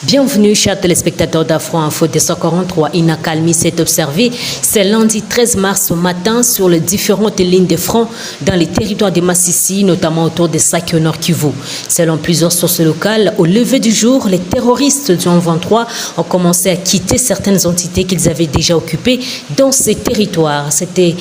Bienvenue, chers téléspectateurs d'Afro Info 243. Une accalmie s'est observée ce lundi 13 mars au matin sur les différentes lignes de front dans les territoires de Massissi, notamment autour de Sake au Nord Kivu. Selon plusieurs sources locales, au lever du jour, les terroristes du M23 ont commencé à quitter certaines entités qu'ils avaient déjà occupées dans ces territoires. C'était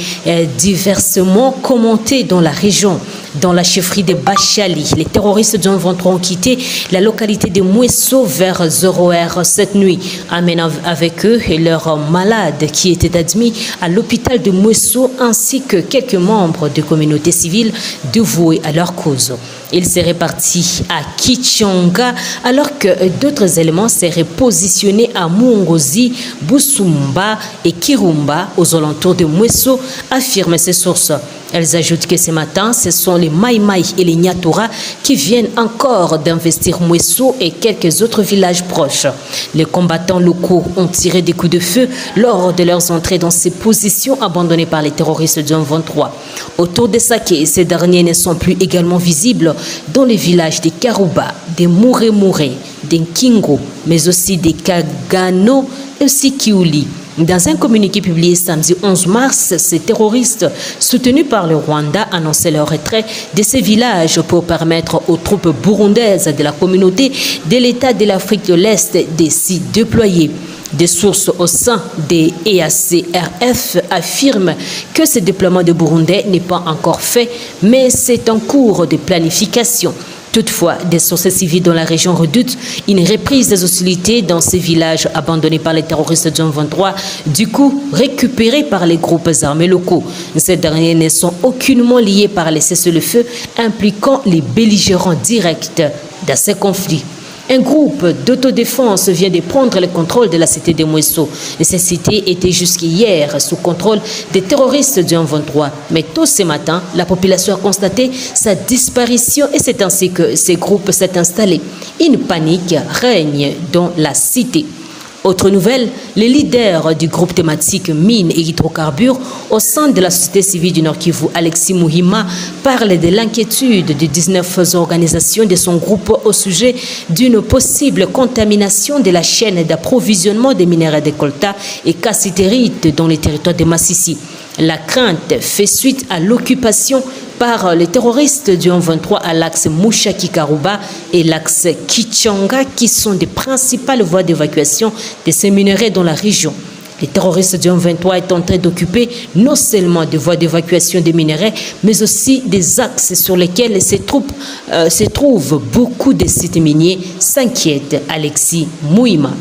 diversement commenté dans la région. Dans la chefferie de Bachali, les terroristes du M23 ont quitté la localité de Mouesso vers 0h cette nuit, amenant avec eux leurs malades qui étaient admis à l'hôpital de Mouesso ainsi que quelques membres de communautés civiles dévoués à leur cause. Ils seraient partis à Kichonga alors que d'autres éléments seraient positionnés à Muongozi, Busumba et Kirumba aux alentours de Mouesso, affirment ces sources. Elles ajoutent que ce matin, ce sont les Maïmaï et les Nyatura qui viennent encore d'investir Mouesso et quelques autres villages proches. Les combattants locaux ont tiré des coups de feu lors de leurs entrées dans ces positions abandonnées par les terroristes du M23. Autour des Sake, ces derniers ne sont plus également visibles dans les villages des Karouba, des Mouré-Mouré, des Kingo, mais aussi des Kagano et aussi Kiouli. Dans un communiqué publié samedi 11 mars, ces terroristes, soutenus par le Rwanda, annonçaient leur retrait de ces villages pour permettre aux troupes burundaises de la communauté de l'État de l'Afrique de l'Est de s'y déployer. Des sources au sein des EACRF affirment que ce déploiement de Burundais n'est pas encore fait, mais c'est en cours de planification. Toutefois, des sources civiles dans la région redoutent une reprise des hostilités dans ces villages abandonnés par les terroristes du M23, du coup récupérés par les groupes armés locaux. Ces derniers ne sont aucunement liés par les cessez-le-feu impliquant les belligérants directs dans ces conflits. Un groupe d'autodéfense vient de prendre le contrôle de la cité de Mouesso. Cette cité était jusqu'hier sous contrôle des terroristes du M23. Mais tôt ce matin, la population a constaté sa disparition et c'est ainsi que ces groupes s'est installé. Une panique règne dans la cité. Autre nouvelle, les leaders du groupe thématique mines et hydrocarbures au sein de la société civile du Nord Kivu, Alexis Muhima, parle de l'inquiétude de 19 organisations de son groupe au sujet d'une possible contamination de la chaîne d'approvisionnement des minéraux de colta et cassitérite dans les territoires de Massissi. La crainte fait suite à l'occupation par les terroristes du M23 à l'axe Mouchaki-Karouba et l'axe Kichonga qui sont des principales voies d'évacuation de ces minerais dans la région. Les terroristes du M23 est en train d'occuper non seulement des voies d'évacuation des minerais, mais aussi des axes sur lesquels se trouvent beaucoup de sites miniers, s'inquiète Alexis Muhima.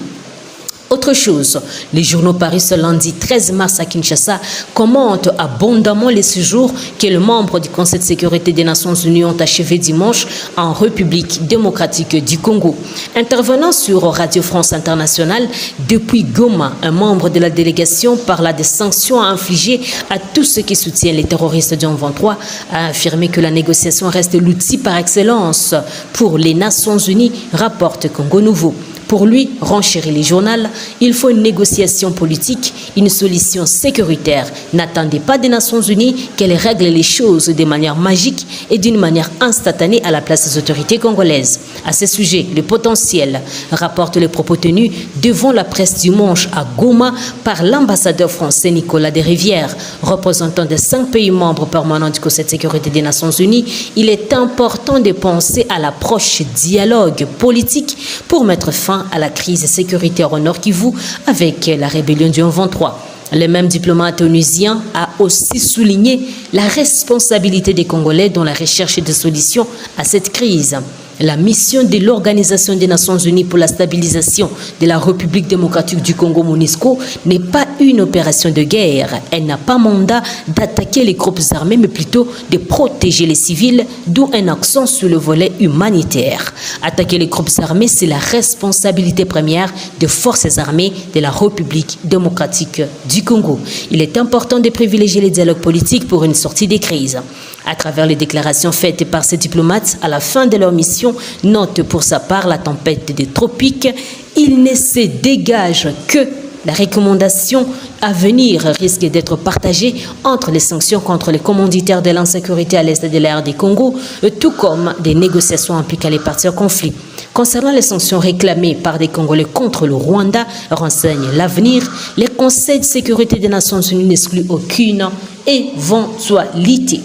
Autre chose, les journaux parus ce lundi 13 mars à Kinshasa commentent abondamment les séjours que les membres du Conseil de sécurité des Nations Unies ont achevé dimanche en République démocratique du Congo. Intervenant sur Radio France Internationale depuis Goma, un membre de la délégation parla des sanctions à infliger à tous ceux qui soutiennent les terroristes du M23, a affirmé que la négociation reste l'outil par excellence pour les Nations Unies, rapporte Congo Nouveau. Pour lui, renchérit les journaux, il faut une négociation politique, une solution sécuritaire. N'attendez pas des Nations Unies qu'elles règlent les choses de manière magique et d'une manière instantanée à la place des autorités congolaises. À ce sujet, le potentiel rapporte les propos tenus devant la presse dimanche à Goma par l'ambassadeur français Nicolas Desrivières, représentant des 5 pays membres permanents du Conseil de sécurité des Nations Unies. Il est important de penser à l'approche dialogue politique pour mettre fin à la crise sécuritaire au Nord Kivu avec la rébellion du M23. Le même diplomate onusien a aussi souligné la responsabilité des Congolais dans la recherche de solutions à cette crise. La mission de l'Organisation des Nations Unies pour la stabilisation de la République démocratique du Congo, MONUSCO, n'est pas une opération de guerre. Elle n'a pas mandat d'attaquer les groupes armés, mais plutôt de protéger les civils, d'où un accent sur le volet humanitaire. Attaquer les groupes armés, c'est la responsabilité première des forces armées de la République démocratique du Congo. Il est important de privilégier les dialogues politiques pour une sortie des crises. À travers les déclarations faites par ces diplomates à la fin de leur mission, note pour sa part la tempête des tropiques, il ne se dégage que la recommandation à venir risque d'être partagée entre les sanctions contre les commanditaires de l'insécurité à l'est de l'AR du Congo, tout comme des négociations impliquant les parties au conflit. Concernant les sanctions réclamées par des Congolais contre le Rwanda, renseigne l'avenir, les conseils de sécurité des Nations Unies n'excluent aucune éventualité.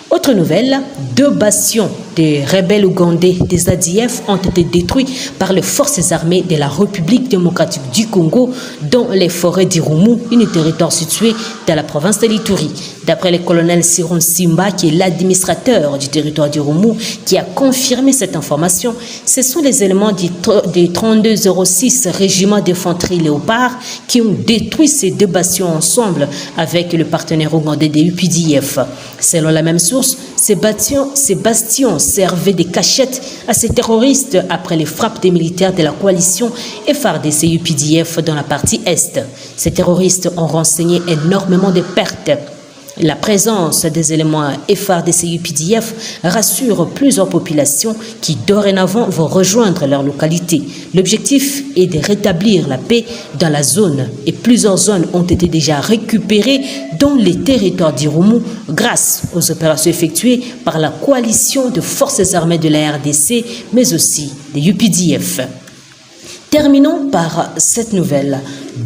Autre nouvelle, 2 bastions des rebelles ougandais des ADF ont été détruits par les forces armées de la République démocratique du Congo dans les forêts d'Irumu, un territoire situé dans la province de l'Ituri. D'après le colonel Siron Simba, qui est l'administrateur du territoire d'Irumu, qui a confirmé cette information, ce sont les éléments du 3206 régiment d'infanterie Léopard qui ont détruit ces 2 bastions ensemble avec le partenaire ougandais des UPDF. Selon la même source, ces bastions servaient de cachettes à ces terroristes après les frappes des militaires de la coalition FARDC-UPDF dans la partie Est. Ces terroristes ont renseigné énormément de pertes. La présence des éléments FARDC-UPDF rassure plusieurs populations qui dorénavant vont rejoindre leur localité. L'objectif est de rétablir la paix dans la zone et plusieurs zones ont été déjà récupérées dans les territoires d'Irumu grâce aux opérations effectuées par la coalition de forces armées de la RDC mais aussi des UPDF. Terminons par cette nouvelle.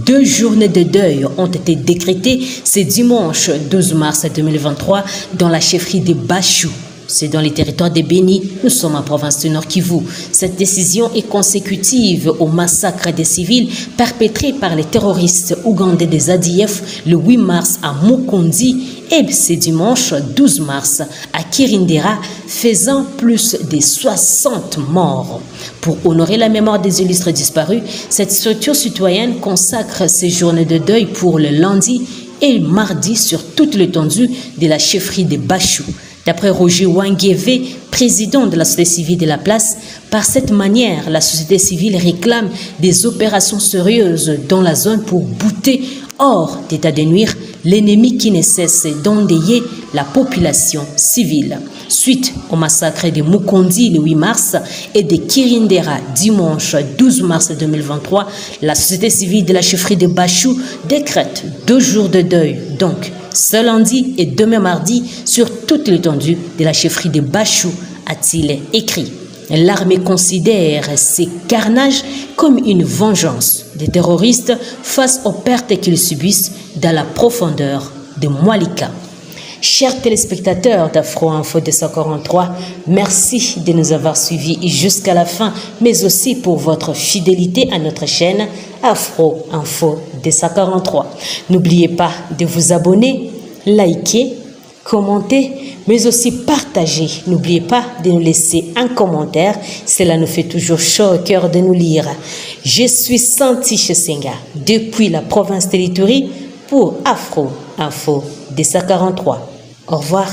2 journées de deuil ont été décrétées ce dimanche 12 mars 2023 dans la chefferie de Bachou. C'est dans les territoires de Béni, nous sommes en province du Nord Kivu. Cette décision est consécutive au massacre des civils perpétré par les terroristes ougandais des ADF le 8 mars à Mukundi et ce dimanche 12 mars à Kirindera, faisant plus de 60 morts. Pour honorer la mémoire des illustres disparus, cette structure citoyenne consacre ces journées de deuil pour le lundi et mardi sur toute l'étendue de la chefferie de Bachou. D'après Roger Wangeve, président de la société civile de la place, par cette manière, la société civile réclame des opérations sérieuses dans la zone pour bouter hors d'état de nuire l'ennemi qui ne cesse d'endeuiller la population civile. Suite au massacre de Mukundi le 8 mars et de Kirindera dimanche 12 mars 2023, la société civile de la chefferie de Bachou décrète 2 jours de deuil, donc ce lundi et demain mardi sur toute l'étendue de la chefferie de Bachou, a-t-il écrit. L'armée considère ces carnages comme une vengeance des terroristes face aux pertes qu'ils subissent dans la profondeur de Mwalika. Chers téléspectateurs d'Afro Info 243, merci de nous avoir suivis jusqu'à la fin, mais aussi pour votre fidélité à notre chaîne Afro Info 243. N'oubliez pas de vous abonner, liker, commenter, mais aussi partager. N'oubliez pas de nous laisser un commentaire, cela nous fait toujours chaud au cœur de nous lire. Je suis Santi Chesenga depuis la province de l'Ituri pour Afro Info 243. Au revoir.